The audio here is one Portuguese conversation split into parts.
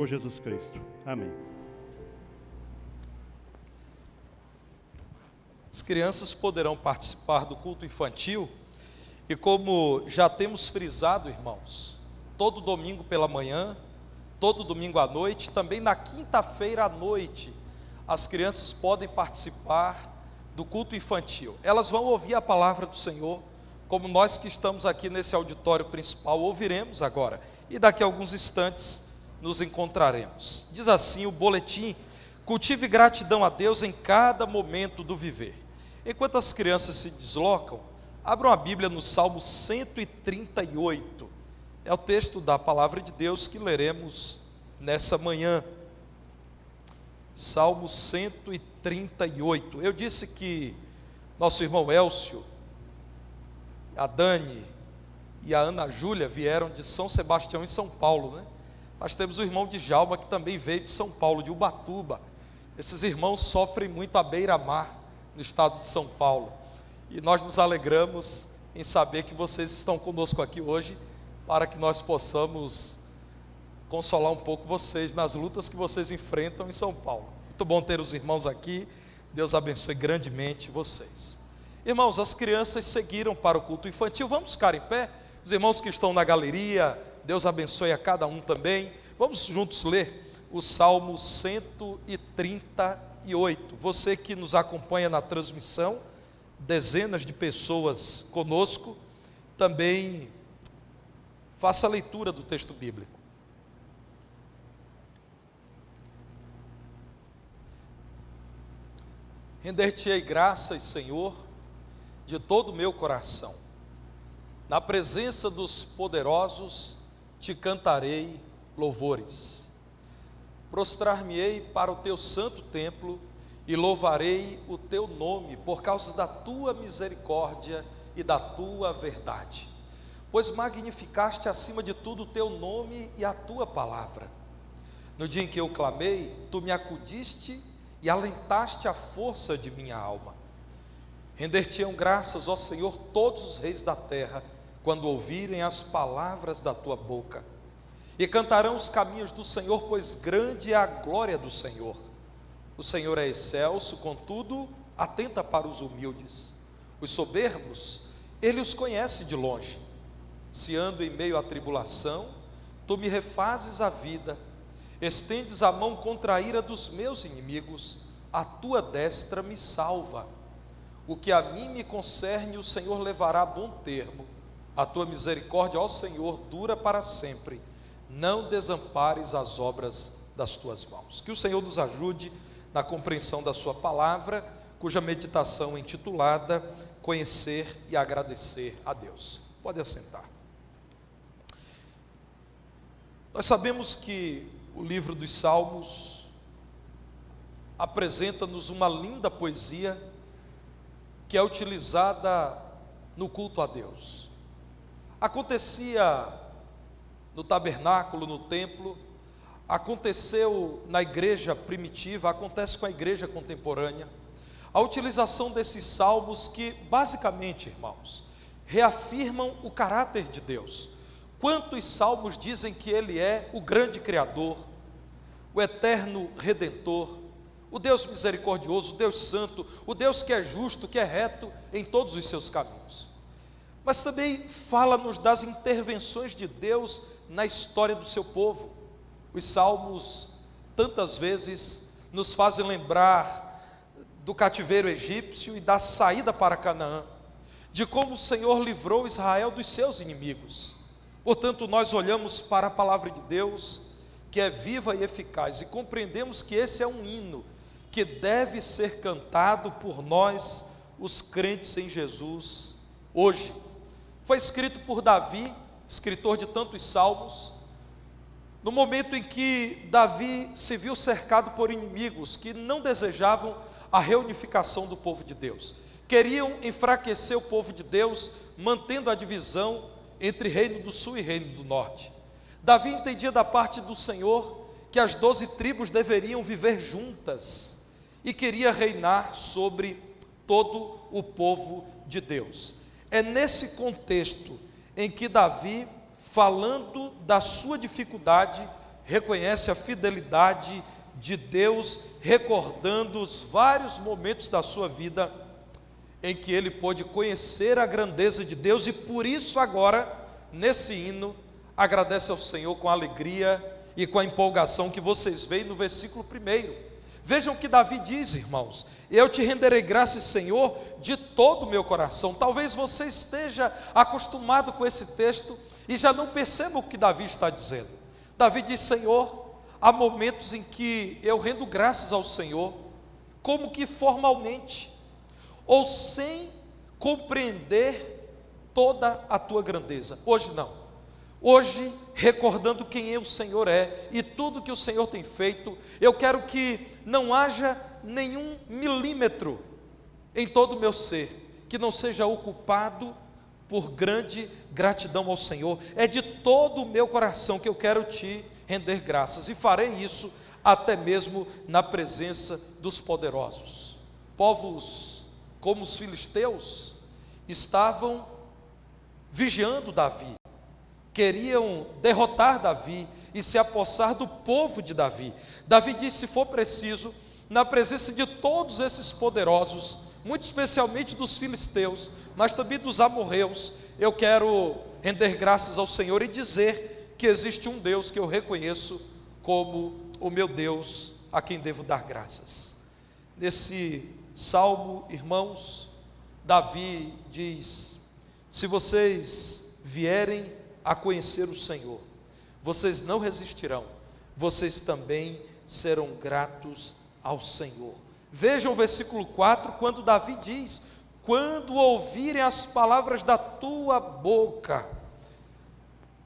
Por Jesus Cristo. Amém. As crianças poderão participar do culto infantil e, como já temos frisado, irmãos, todo domingo pela manhã, todo domingo à noite, também na quinta-feira à noite, as crianças podem participar do culto infantil. Elas vão ouvir a palavra do Senhor, como nós que estamos aqui nesse auditório principal ouviremos agora, e daqui a alguns instantes nos encontraremos. Diz assim o boletim: cultive gratidão a Deus em cada momento do viver. Enquanto as crianças se deslocam, abram a Bíblia no Salmo 138. É o texto da palavra de Deus que leremos nessa manhã. Salmo 138. Eu disse que nosso irmão Elcio, a Dani e a Ana Júlia vieram de São Sebastião, em São Paulo, né? Mas temos o irmão Djalma, que também veio de São Paulo, de Ubatuba. Esses irmãos sofrem muito à beira-mar, no estado de São Paulo. E nós nos alegramos em saber que vocês estão conosco aqui hoje, para que nós possamos consolar um pouco vocês nas lutas que vocês enfrentam em São Paulo. Muito bom ter os irmãos aqui. Deus abençoe grandemente vocês. Irmãos, as crianças seguiram para o culto infantil. Vamos ficar em pé? Os irmãos que estão na galeria, Deus abençoe a cada um também. Vamos juntos ler o Salmo 138. Você que nos acompanha na transmissão, dezenas de pessoas conosco, também faça a leitura do texto bíblico. Render-te-ei graças, Senhor, de todo o meu coração. Na presença dos poderosos te cantarei louvores. Prostrar-me-ei para o teu santo templo e louvarei o teu nome por causa da tua misericórdia e da tua verdade. Pois magnificaste acima de tudo o teu nome e a tua palavra. No dia em que eu clamei, tu me acudiste e alentaste a força de minha alma. Render-te-ão graças, ó Senhor, todos os reis da terra, quando ouvirem as palavras da tua boca. E cantarão os caminhos do Senhor, pois grande é a glória do Senhor. O Senhor é excelso, contudo, atenta para os humildes. Os soberbos, ele os conhece de longe. Se ando em meio à tribulação, tu me refazes a vida. Estendes a mão contra a ira dos meus inimigos, a tua destra me salva. O que a mim me concerne, o Senhor levará a bom termo. A tua misericórdia, ó Senhor, dura para sempre. Não desampares as obras das tuas mãos. Que o Senhor nos ajude na compreensão da sua palavra, cuja meditação é intitulada Conhecer e Agradecer a Deus. Pode assentar. Nós sabemos que o livro dos Salmos apresenta-nos uma linda poesia que é utilizada no culto a Deus. Acontecia no tabernáculo, no templo, aconteceu na igreja primitiva, acontece com a igreja contemporânea, a utilização desses salmos que, basicamente, irmãos, reafirmam o caráter de Deus. Quantos salmos dizem que Ele é o grande Criador, o eterno Redentor, o Deus misericordioso, o Deus santo, o Deus que é justo, que é reto em todos os seus caminhos. Mas também fala-nos das intervenções de Deus na história do seu povo. Os salmos, tantas vezes, nos fazem lembrar do cativeiro egípcio e da saída para Canaã, de como o Senhor livrou Israel dos seus inimigos. Portanto, nós olhamos para a palavra de Deus, que é viva e eficaz, e compreendemos que esse é um hino que deve ser cantado por nós, os crentes em Jesus, hoje. Foi escrito por Davi, escritor de tantos salmos, no momento em que Davi se viu cercado por inimigos que não desejavam a reunificação do povo de Deus. Queriam enfraquecer o povo de Deus, mantendo a divisão entre reino do sul e reino do norte. Davi entendia da parte do Senhor que as 12 tribos deveriam viver juntas e queria reinar sobre todo o povo de Deus. É nesse contexto em que Davi, falando da sua dificuldade, reconhece a fidelidade de Deus, recordando os vários momentos da sua vida em que ele pôde conhecer a grandeza de Deus, e por isso agora, nesse hino, agradece ao Senhor com alegria e com a empolgação que vocês veem no versículo 1. Vejam o que Davi diz, irmãos: eu te renderei graças, Senhor, de todo o meu coração. Talvez você esteja acostumado com esse texto e já não perceba o que Davi está dizendo. Davi diz: Senhor, há momentos em que eu rendo graças ao Senhor, como que formalmente, ou sem compreender toda a tua grandeza. Hoje não. Hoje, recordando quem o Senhor é e tudo que o Senhor tem feito, eu quero que não haja nenhum milímetro em todo o meu ser que não seja ocupado por grande gratidão ao Senhor. É de todo o meu coração que eu quero te render graças, e farei isso até mesmo na presença dos poderosos. Povos como os filisteus estavam vigiando Davi, queriam derrotar Davi e se apossar do povo de Davi. Davi disse: se for preciso, na presença de todos esses poderosos, muito especialmente dos filisteus, mas também dos amorreus, eu quero render graças ao Senhor e dizer que existe um Deus que eu reconheço como o meu Deus, a quem devo dar graças. Nesse salmo, irmãos, Davi diz: se vocês vierem a conhecer o Senhor, vocês não resistirão, vocês também serão gratos ao Senhor. Vejam o versículo 4, quando Davi diz: quando ouvirem as palavras da tua boca,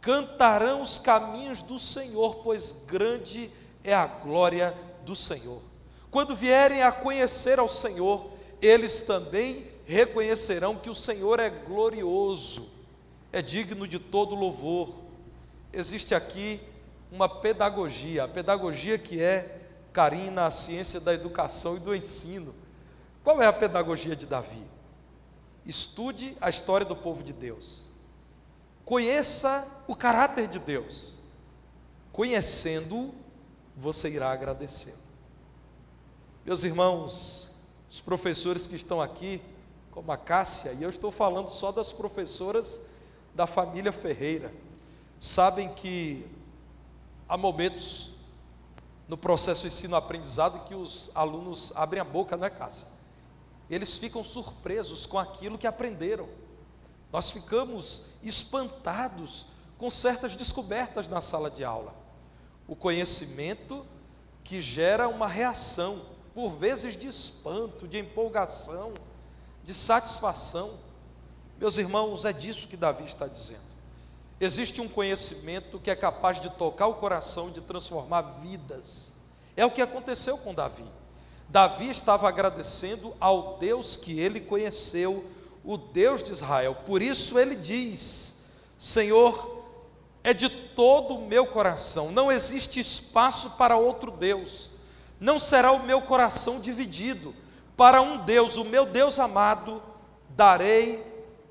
cantarão os caminhos do Senhor, pois grande é a glória do Senhor. Quando vierem a conhecer ao Senhor, eles também reconhecerão que o Senhor é glorioso, é digno de todo louvor. Existe aqui uma pedagogia, a pedagogia que é carina a ciência da educação e do ensino. Qual é a pedagogia de Davi? Estude a história do povo de Deus, conheça o caráter de Deus. Conhecendo-o, você irá agradecer. Meus irmãos, os professores que estão aqui, como a Cássia, e eu estou falando só das professoras da família Ferreira, sabem que há momentos no processo ensino-aprendizado que os alunos abrem a boca, não é, Cássia? Eles ficam surpresos com aquilo que aprenderam. Nós ficamos espantados com certas descobertas na sala de aula. O conhecimento que gera uma reação, por vezes de espanto, de empolgação, de satisfação. Meus irmãos, é disso que Davi está dizendo. Existe um conhecimento que é capaz de tocar o coração, de transformar vidas. É o que aconteceu com Davi. Davi estava agradecendo ao Deus que ele conheceu, o Deus de Israel. Por isso ele diz: Senhor, é de todo o meu coração, não existe espaço para outro Deus, não será o meu coração dividido. Para um Deus, o meu Deus amado, darei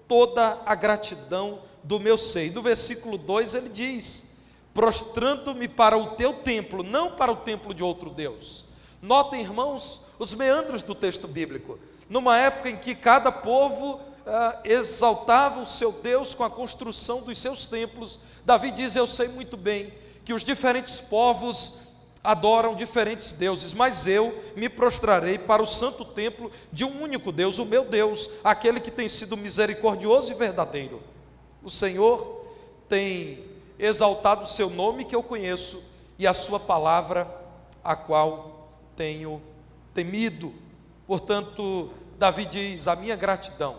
toda a gratidão do meu ser. No versículo 2 ele diz: prostrando-me para o teu templo, não para o templo de outro Deus. Notem, irmãos, os meandros do texto bíblico. Numa época em que cada povo exaltava o seu Deus com a construção dos seus templos, Davi diz: eu sei muito bem que os diferentes povos adoram diferentes deuses, mas eu me prostrarei para o santo templo de um único Deus, o meu Deus, aquele que tem sido misericordioso e verdadeiro. O Senhor tem exaltado o seu nome que eu conheço e a sua palavra, a qual tenho temido. Portanto, Davi diz: a minha gratidão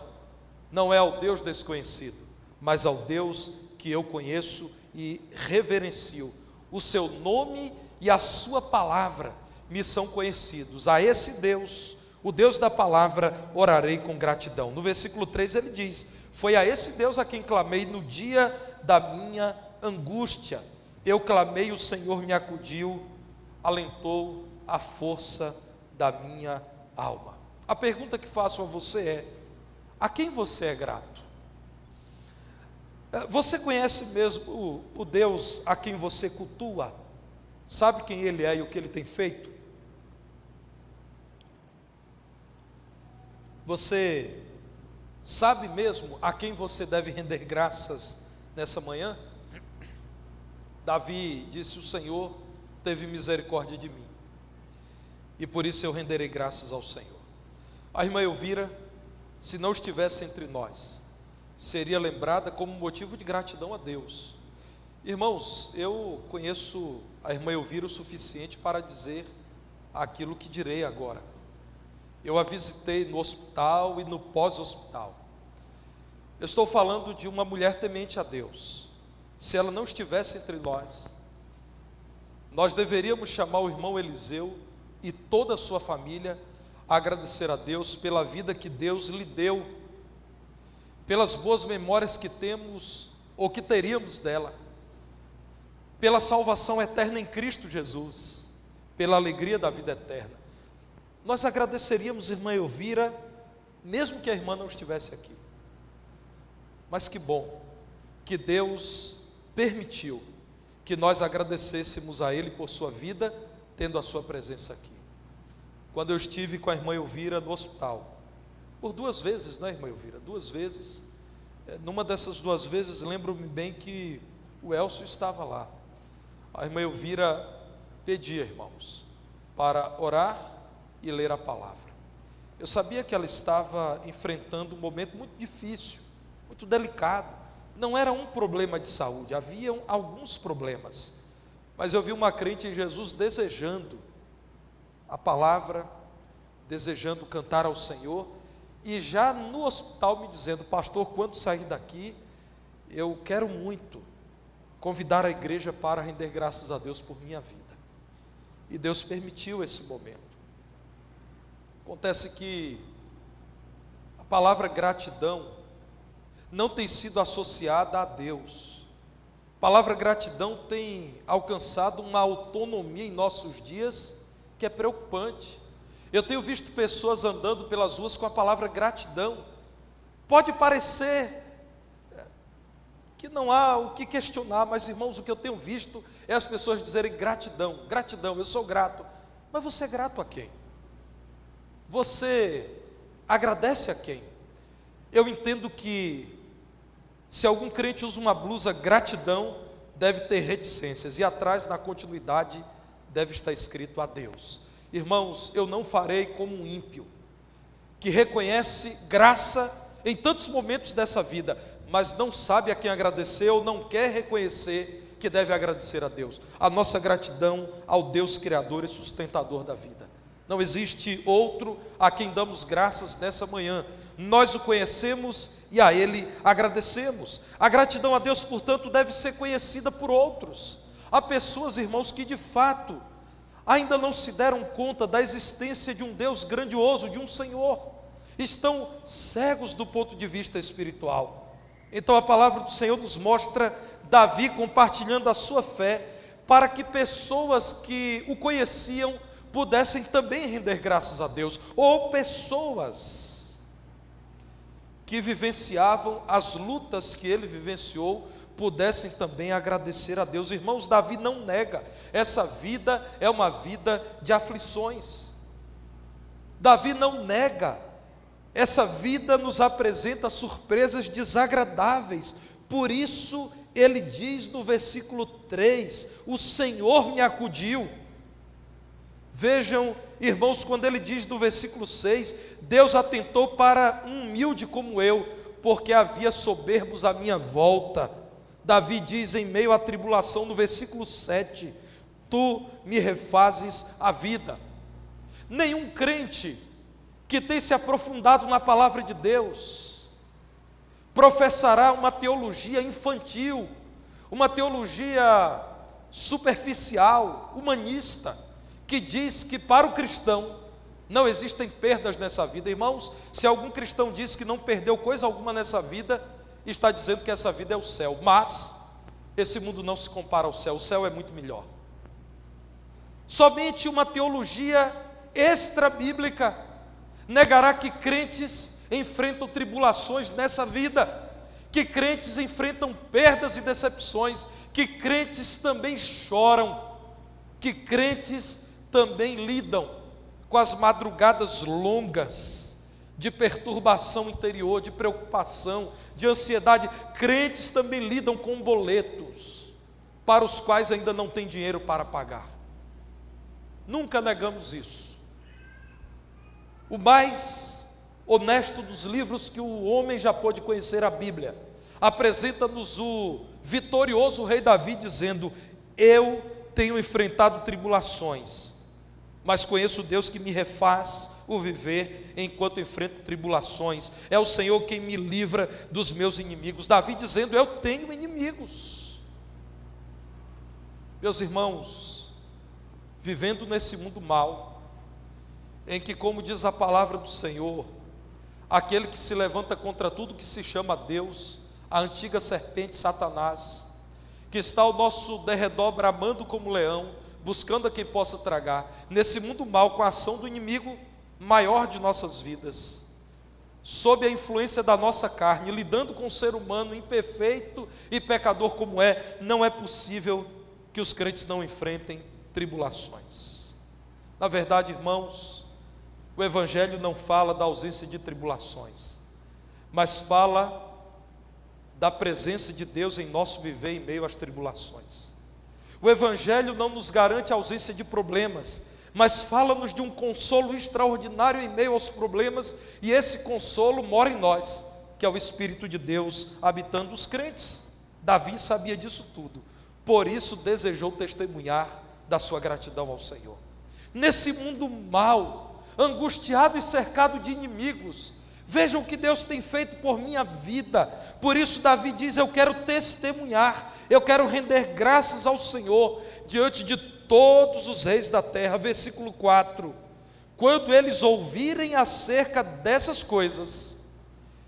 não é ao Deus desconhecido, mas ao Deus que eu conheço e reverencio. O seu nome e a sua palavra me são conhecidos. A esse Deus, o Deus da palavra, orarei com gratidão. No versículo 3 ele diz: foi a esse Deus a quem clamei no dia da minha angústia. Eu clamei, o Senhor me acudiu, alentou a força da minha alma. A pergunta que faço a você é: a quem você é grato? Você conhece mesmo o Deus a quem você cultua? Sabe quem Ele é e o que Ele tem feito? Você sabe mesmo a quem você deve render graças nessa manhã? Davi disse: o Senhor teve misericórdia de mim, e por isso eu renderei graças ao Senhor. A irmã Elvira, se não estivesse entre nós, seria lembrada como motivo de gratidão a Deus. Irmãos, eu conheço a irmã Elvira o suficiente para dizer aquilo que direi agora. Eu a visitei no hospital e no pós-hospital. Eu estou falando de uma mulher temente a Deus. Se ela não estivesse entre nós deveríamos chamar o irmão Eliseu e toda a sua família a agradecer a Deus pela vida que Deus lhe deu, pelas boas memórias que temos ou que teríamos dela, pela salvação eterna em Cristo Jesus, pela alegria da vida eterna. Nós agradeceríamos, irmã Elvira, mesmo que a irmã não estivesse aqui. Mas que bom que Deus permitiu que nós agradecêssemos a Ele por sua vida, tendo a sua presença aqui. Quando eu estive com a irmã Elvira no hospital, por 2 vezes, não é, irmã Elvira? 2 vezes, numa dessas 2 vezes, lembro-me bem que o Elcio estava lá. A irmã Elvira pedia, irmãos, para orar e ler a palavra. Eu sabia que ela estava enfrentando um momento muito difícil, muito delicado. Não era um problema de saúde, haviam alguns problemas, mas eu vi uma crente em Jesus desejando a palavra, desejando cantar ao Senhor, e já no hospital me dizendo: pastor, quando sair daqui, eu quero muito convidar a igreja para render graças a Deus por minha vida. E Deus permitiu esse momento. Acontece que a palavra gratidão não tem sido associada a Deus. A palavra gratidão tem alcançado uma autonomia em nossos dias que é preocupante. Eu tenho visto pessoas andando pelas ruas com a palavra gratidão. Pode parecer que não há o que questionar, mas irmãos, o que eu tenho visto é as pessoas dizerem gratidão, gratidão, eu sou grato. Mas você é grato a quem? Você agradece a quem? Eu entendo que se algum crente usa uma blusa gratidão, deve ter reticências, e atrás, na continuidade, deve estar escrito a Deus. Irmãos, eu não farei como um ímpio, que reconhece graça em tantos momentos dessa vida, mas não sabe a quem agradecer ou não quer reconhecer que deve agradecer a Deus. A nossa gratidão ao Deus Criador e sustentador da vida. Não existe outro a quem damos graças nessa manhã. Nós o conhecemos e a Ele agradecemos. A gratidão a Deus, portanto, deve ser conhecida por outros. Há pessoas, irmãos, que de fato ainda não se deram conta da existência de um Deus grandioso, de um Senhor. Estão cegos do ponto de vista espiritual. Então a palavra do Senhor nos mostra Davi compartilhando a sua fé, para que pessoas que o conheciam pudessem também render graças a Deus, ou pessoas que vivenciavam as lutas que ele vivenciou, pudessem também agradecer a Deus. Irmãos, Davi não nega, essa vida é uma vida de aflições. Davi não nega, essa vida nos apresenta surpresas desagradáveis. Por isso ele diz no versículo 3, o Senhor me acudiu. Vejam, irmãos, quando ele diz no versículo 6, Deus atentou para um humilde como eu, porque havia soberbos à minha volta. Davi diz em meio à tribulação no versículo 7, tu me refazes a vida. Nenhum crente que tem se aprofundado na palavra de Deus professará uma teologia infantil, uma teologia superficial, humanista, que diz que para o cristão não existem perdas nessa vida. Irmãos, se algum cristão diz que não perdeu coisa alguma nessa vida, está dizendo que essa vida é o céu, mas esse mundo não se compara ao céu, o céu é muito melhor. Somente uma teologia extra-bíblica negará que crentes enfrentam tribulações nessa vida, que crentes enfrentam perdas e decepções, que crentes também choram, que crentes também lidam com as madrugadas longas de perturbação interior, de preocupação, de ansiedade. Crentes também lidam com boletos para os quais ainda não tem dinheiro para pagar. Nunca negamos isso. O mais honesto dos livros que o homem já pôde conhecer, a Bíblia, apresenta-nos o vitorioso rei Davi dizendo: eu tenho enfrentado tribulações, mas conheço Deus que me refaz o viver enquanto enfrento tribulações. É o Senhor quem me livra dos meus inimigos. Davi dizendo: eu tenho inimigos. Meus irmãos, vivendo nesse mundo mau, em que, como diz a palavra do Senhor, aquele que se levanta contra tudo que se chama Deus, a antiga serpente Satanás, que está ao nosso derredor bramando como leão, buscando a quem possa tragar, nesse mundo mau, com a ação do inimigo maior de nossas vidas, sob a influência da nossa carne, lidando com o ser humano imperfeito e pecador como é, não é possível que os crentes não enfrentem tribulações. Na verdade, irmãos, o Evangelho não fala da ausência de tribulações, mas fala da presença de Deus em nosso viver em meio às tribulações. O Evangelho não nos garante a ausência de problemas, mas fala-nos de um consolo extraordinário em meio aos problemas, e esse consolo mora em nós, que é o Espírito de Deus habitando os crentes. Davi sabia disso tudo, por isso desejou testemunhar da sua gratidão ao Senhor. Nesse mundo mau, angustiado e cercado de inimigos, vejam o que Deus tem feito por minha vida. Por isso Davi diz: eu quero testemunhar, eu quero render graças ao Senhor diante de todos os reis da terra. Versículo 4: quando eles ouvirem acerca dessas coisas,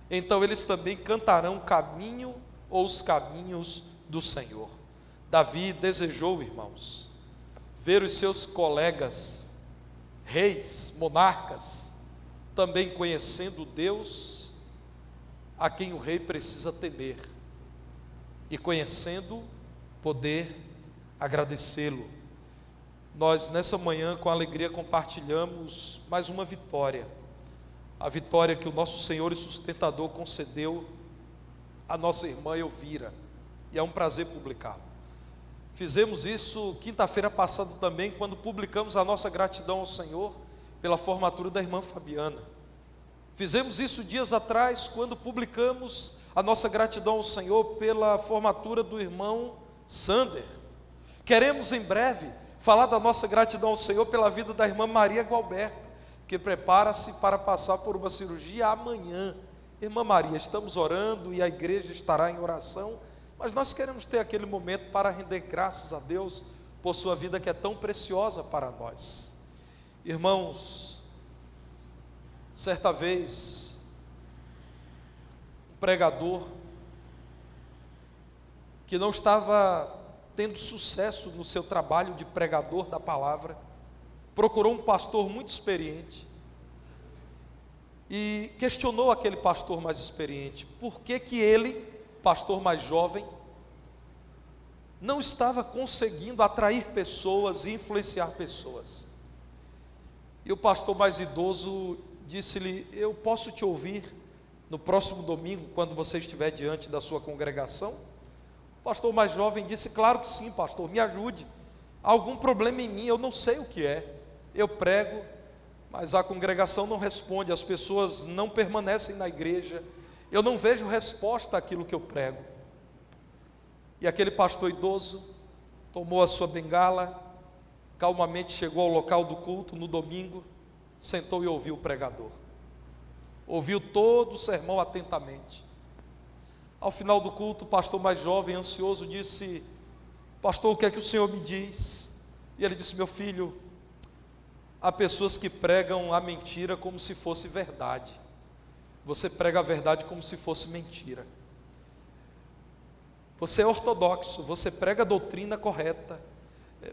então eles também cantarão o caminho ou os caminhos do Senhor. Davi desejou, irmãos, ver os seus colegas, reis, monarcas, também conhecendo Deus a quem o rei precisa temer, e conhecendo, poder agradecê-lo. Nós nessa manhã com alegria compartilhamos mais uma vitória, a vitória que o nosso Senhor e sustentador concedeu à nossa irmã Elvira, e é um prazer publicá-lo. Fizemos isso quinta-feira passada também, quando publicamos a nossa gratidão ao Senhor pela formatura da irmã Fabiana. Fizemos isso dias atrás, quando publicamos a nossa gratidão ao Senhor pela formatura do irmão Sander. Queremos em breve falar da nossa gratidão ao Senhor pela vida da irmã Maria Gualberto, que prepara-se para passar por uma cirurgia amanhã. Irmã Maria, estamos orando e a igreja estará em oração, mas nós queremos ter aquele momento para render graças a Deus por sua vida que é tão preciosa para nós. Irmãos, certa vez, um pregador que não estava tendo sucesso no seu trabalho de pregador da palavra, procurou um pastor muito experiente e questionou aquele pastor mais experiente por que ele, pastor mais jovem, não estava conseguindo atrair pessoas e influenciar pessoas. E o pastor mais idoso disse-lhe: eu posso te ouvir no próximo domingo, quando você estiver diante da sua congregação? O pastor mais jovem disse: claro que sim, pastor, me ajude. Há algum problema em mim, eu não sei o que é. Eu prego, mas a congregação não responde, as pessoas não permanecem na igreja, eu não vejo resposta àquilo que eu prego. E aquele pastor idoso tomou a sua bengala, calmamente chegou ao local do culto no domingo, sentou e ouviu o pregador. Ouviu todo o sermão atentamente. Ao final do culto, o pastor mais jovem, ansioso, disse: pastor, o que é que o senhor me diz? E ele disse: meu filho, há pessoas que pregam a mentira como se fosse verdade. Você prega a verdade como se fosse mentira. Você é ortodoxo, você prega a doutrina correta,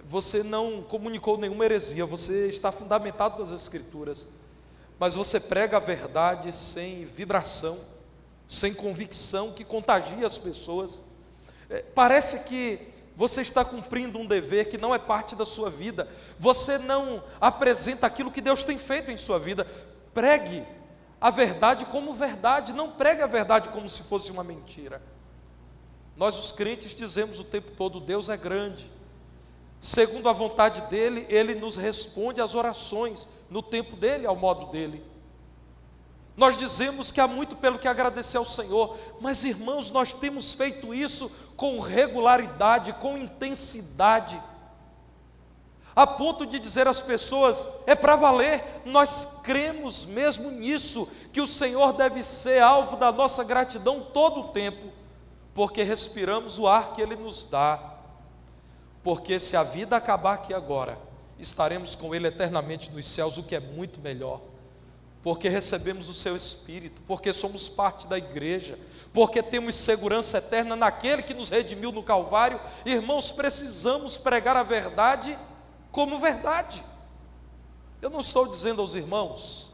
você não comunicou nenhuma heresia, você está fundamentado nas Escrituras, mas você prega a verdade sem vibração, sem convicção, que contagia as pessoas. Parece que você está cumprindo um dever que não é parte da sua vida, você não apresenta aquilo que Deus tem feito em sua vida. Pregue a verdade como verdade, não pregue a verdade como se fosse uma mentira. Nós os crentes dizemos o tempo todo: Deus é grande, segundo a vontade dEle, Ele nos responde às orações, no tempo dEle, ao modo dEle. Nós dizemos que há muito pelo que agradecer ao Senhor, mas irmãos, nós temos feito isso com regularidade, com intensidade, a ponto de dizer às pessoas: é para valer. Nós cremos mesmo nisso, que o Senhor deve ser alvo da nossa gratidão todo o tempo, porque respiramos o ar que Ele nos dá, porque se a vida acabar aqui agora, estaremos com Ele eternamente nos céus, o que é muito melhor, porque recebemos o seu Espírito, porque somos parte da igreja, porque temos segurança eterna naquele que nos redimiu no Calvário. Irmãos, precisamos pregar a verdade como verdade. Eu não estou dizendo aos irmãos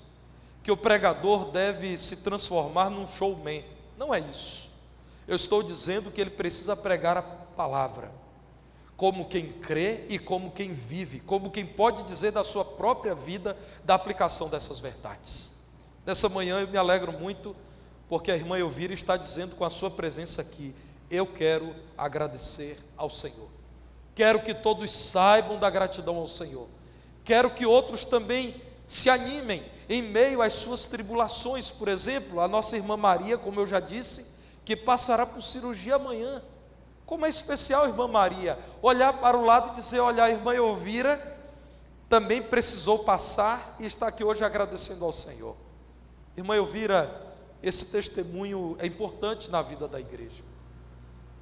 que o pregador deve se transformar num showman, não é isso. Eu estou dizendo que ele precisa pregar a palavra, como quem crê e como quem vive, como quem pode dizer da sua própria vida, da aplicação dessas verdades. Nessa manhã eu me alegro muito, porque a irmã Elvira está dizendo com a sua presença aqui: eu quero agradecer ao Senhor, quero que todos saibam da gratidão ao Senhor, quero que outros também se animem em meio às suas tribulações. Por exemplo, a nossa irmã Maria, como eu já disse, que passará por cirurgia amanhã. Como é especial, irmã Maria, olhar para o lado e dizer: olha, a irmã Elvira também precisou passar e está aqui hoje agradecendo ao Senhor. Irmã Elvira, esse testemunho é importante na vida da igreja.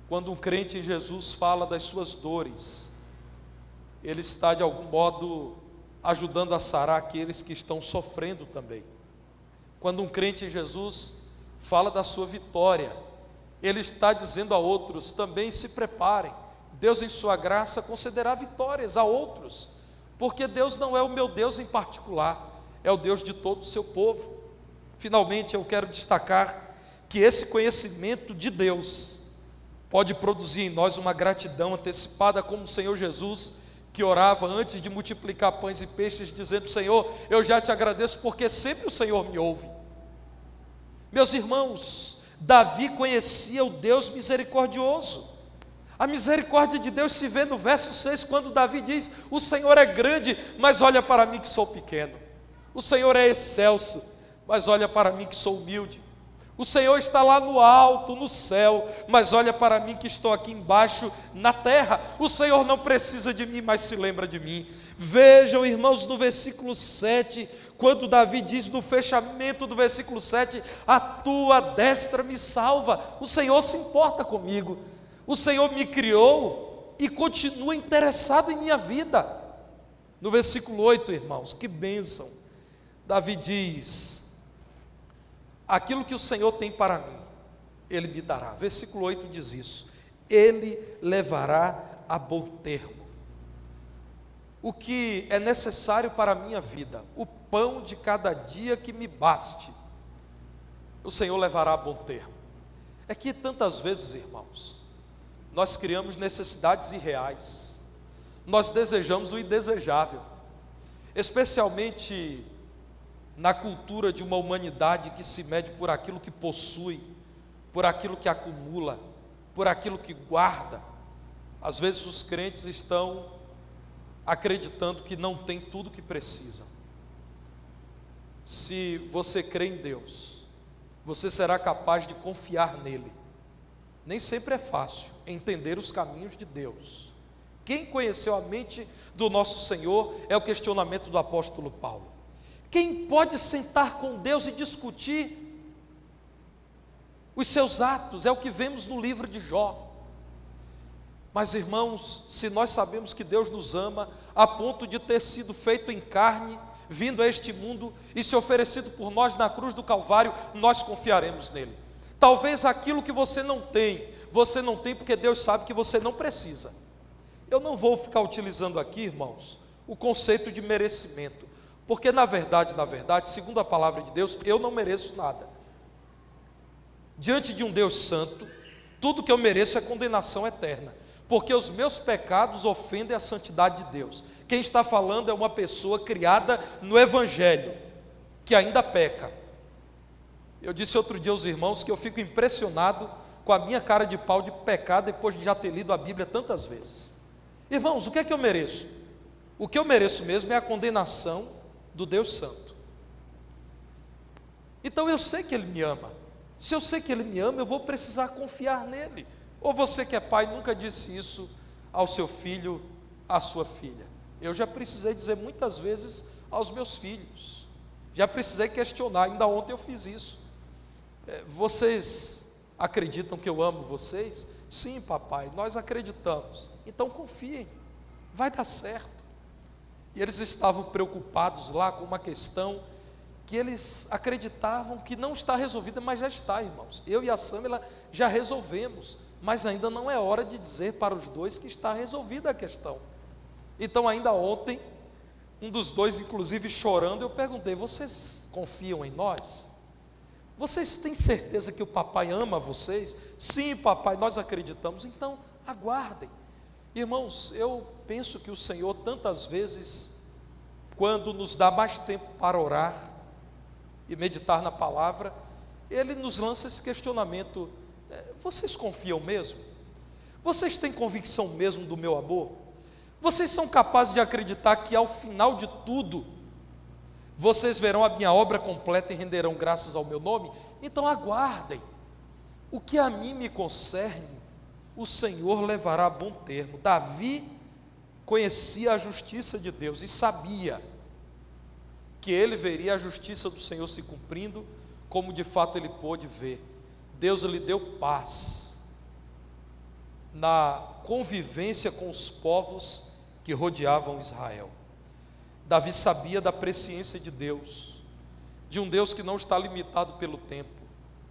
Quando um crente em Jesus fala das suas dores, ele está de algum modo ajudando a sarar aqueles que estão sofrendo também. Quando um crente em Jesus fala da sua vitória, ele está dizendo a outros: também se preparem, Deus em sua graça concederá vitórias a outros, porque Deus não é o meu Deus em particular, é o Deus de todo o seu povo. Finalmente eu quero destacar que esse conhecimento de Deus pode produzir em nós uma gratidão antecipada, como o Senhor Jesus, que orava antes de multiplicar pães e peixes, dizendo: Senhor, eu já te agradeço porque sempre o Senhor me ouve. Meus irmãos, Davi conhecia o Deus misericordioso. A misericórdia de Deus se vê no verso 6, quando Davi diz: o Senhor é grande, mas olha para mim que sou pequeno. O Senhor é excelso, mas olha para mim que sou humilde. O Senhor está lá no alto, no céu, mas olha para mim que estou aqui embaixo, na terra. O Senhor não precisa de mim, mas se lembra de mim. Vejam, irmãos, no versículo 7, quando Davi diz no fechamento do versículo 7, a tua destra me salva. O Senhor se importa comigo, o Senhor me criou e continua interessado em minha vida. No versículo 8, irmãos, que bênção, Davi diz: aquilo que o Senhor tem para mim, Ele me dará. Versículo 8 diz isso: Ele levará a bom termo o que é necessário para a minha vida, o pão de cada dia que me baste, o Senhor levará a bom termo. É que tantas vezes, irmãos, nós criamos necessidades irreais, nós desejamos o indesejável, especialmente na cultura de uma humanidade que se mede por aquilo que possui, por aquilo que acumula, por aquilo que guarda. Às vezes os crentes estão acreditando que não tem tudo o que precisam. Se você crê em Deus, você será capaz de confiar nele. Nem sempre é fácil entender os caminhos de Deus. Quem conheceu a mente do nosso Senhor é o questionamento do apóstolo Paulo. Quem pode sentar com Deus e discutir os seus atos? É o que vemos no livro de Jó. Mas, irmãos, se nós sabemos que Deus nos ama a ponto de ter sido feito em carne, vindo a este mundo e se oferecido por nós na cruz do Calvário, nós confiaremos nele. Talvez aquilo que você não tem porque Deus sabe que você não precisa. Eu não vou ficar utilizando aqui, irmãos, o conceito de merecimento, porque na verdade, segundo a palavra de Deus, eu não mereço nada. Diante de um Deus santo, tudo que eu mereço é condenação eterna, porque os meus pecados ofendem a santidade de Deus. Quem está falando é uma pessoa criada no Evangelho, que ainda peca. Eu disse outro dia aos irmãos que eu fico impressionado com a minha cara de pau de pecar depois de já ter lido a Bíblia tantas vezes. Irmãos, o que é que eu mereço? O que eu mereço mesmo é a condenação do Deus Santo. Então eu sei que Ele me ama. Se eu sei que Ele me ama, eu vou precisar confiar nele. Ou você que é pai nunca disse isso ao seu filho, à sua filha? Eu já precisei dizer muitas vezes aos meus filhos. Já precisei questionar, ainda ontem eu fiz isso. Vocês acreditam que eu amo vocês? Sim, papai, nós acreditamos. Então confiem, vai dar certo. E eles estavam preocupados lá com uma questão que eles acreditavam que não está resolvida, mas já está, irmãos. Eu e a Sâmela já resolvemos, mas ainda não é hora de dizer para os dois que está resolvida a questão. Então ainda ontem, um dos dois inclusive chorando, eu perguntei: vocês confiam em nós? Vocês têm certeza que o papai ama vocês? Sim, papai, nós acreditamos. Então aguardem. Irmãos, eu penso que o Senhor tantas vezes, quando nos dá mais tempo para orar e meditar na palavra, Ele nos lança esse questionamento: vocês confiam mesmo? Vocês têm convicção mesmo do meu amor? Vocês são capazes de acreditar que ao final de tudo, vocês verão a minha obra completa e renderão graças ao meu nome? Então aguardem. O que a mim me concerne, o Senhor levará a bom termo. Davi conhecia a justiça de Deus e sabia que ele veria a justiça do Senhor se cumprindo, como de fato ele pôde ver. Deus lhe deu paz na convivência com os povos que rodeavam Israel. Davi sabia da presciência de Deus, de um Deus que não está limitado pelo tempo.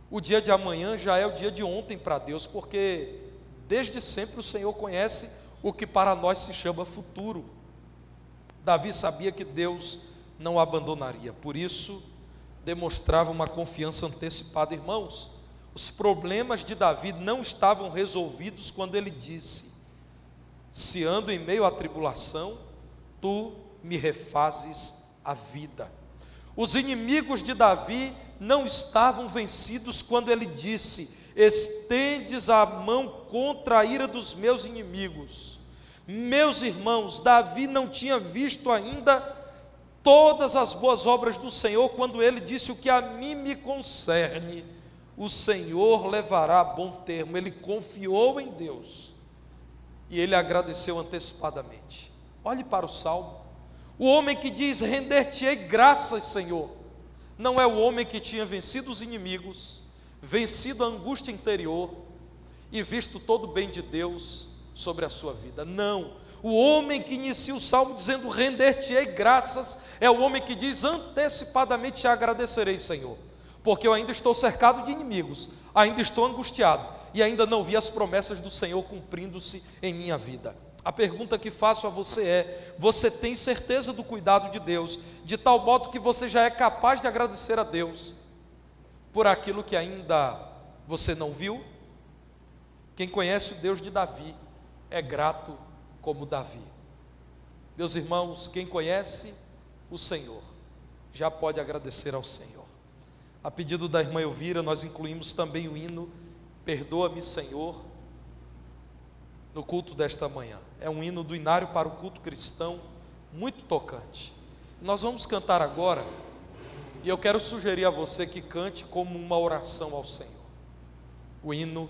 O dia de amanhã já é o dia de ontem para Deus, porque desde sempre o Senhor conhece o que para nós se chama futuro. Davi sabia que Deus não o abandonaria, por isso demonstrava uma confiança antecipada. Irmãos, os problemas de Davi não estavam resolvidos quando ele disse: se ando em meio à tribulação, tu me refazes a vida. Os inimigos de Davi não estavam vencidos quando ele disse: estendes a mão contra a ira dos meus inimigos. Meus irmãos, Davi não tinha visto ainda todas as boas obras do Senhor quando ele disse: o que a mim me concerne, o Senhor levará a bom termo. Ele confiou em Deus e ele agradeceu antecipadamente. Olhe para o Salmo. O homem que diz: render-te-ei graças, Senhor, não é o homem que tinha vencido os inimigos, vencido a angústia interior e visto todo o bem de Deus sobre a sua vida. Não, o homem que inicia o Salmo dizendo: render-te-ei graças, é o homem que diz antecipadamente: te agradecerei, Senhor, porque eu ainda estou cercado de inimigos, ainda estou angustiado e ainda não vi as promessas do Senhor cumprindo-se em minha vida. A pergunta que faço a você é: você tem certeza do cuidado de Deus, de tal modo que você já é capaz de agradecer a Deus por aquilo que ainda você não viu? Quem conhece o Deus de Davi é grato como Davi. Meus irmãos, quem conhece o Senhor já pode agradecer ao Senhor. A pedido da irmã Elvira, nós incluímos também o hino Perdoa-me, Senhor, no culto desta manhã. É um hino do Inário para o culto cristão, muito tocante. Nós vamos cantar agora, e eu quero sugerir a você que cante como uma oração ao Senhor. O hino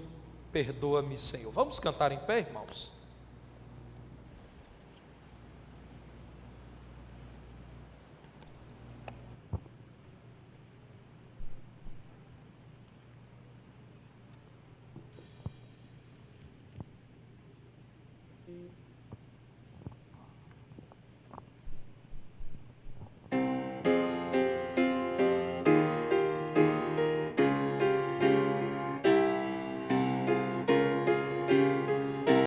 Perdoa-me, Senhor. Vamos cantar em pé, irmãos?